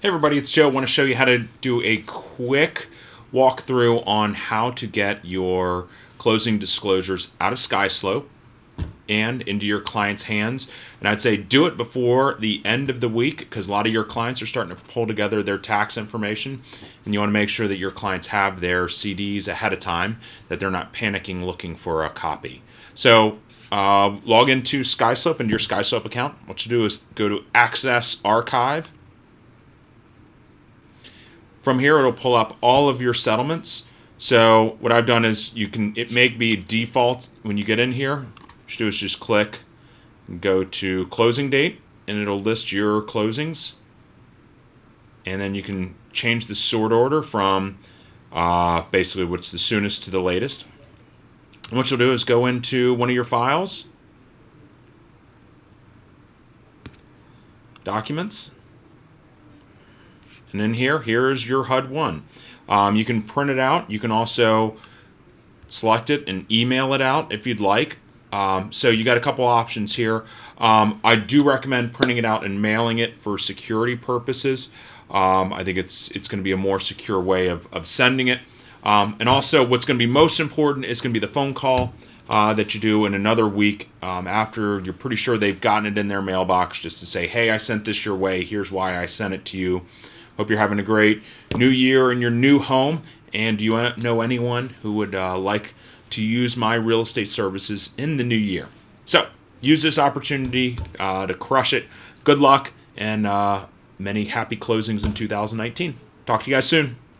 Hey everybody, it's Joe. I want to show you how to do a quick walkthrough on how to get your closing disclosures out of SkySlope and into your client's hands. And I'd say do it before the end of the week because a lot of your clients are starting to pull together their tax information, and you want to make sure that your clients have their CDs ahead of time, that they're not panicking looking for a copy. So log into SkySlope, into your SkySlope account. What you do is go to Access Archive. From here, it'll pull up all of your settlements. So what I've done is it may be default when you get in here. What you do is just click and go to closing date, and it'll list your closings. And then you can change the sort order from basically what's the soonest to the latest. And what you'll do is go into one of your files, Documents. And then here's your HUD-1. You can print it out. You can also select it and email it out if you'd like. So you got a couple options here. I do recommend printing it out and mailing it for security purposes. I think it's going to be a more secure way of sending it. And also what's going to be most important is going to be the phone call that you do in another week after you're pretty sure they've gotten it in their mailbox, just to say, hey, I sent this your way. Here's why I sent it to you. Hope you're having a great new year in your new home. And do you know anyone who would like to use my real estate services in the new year? So use this opportunity to crush it. Good luck and many happy closings in 2019. Talk to you guys soon.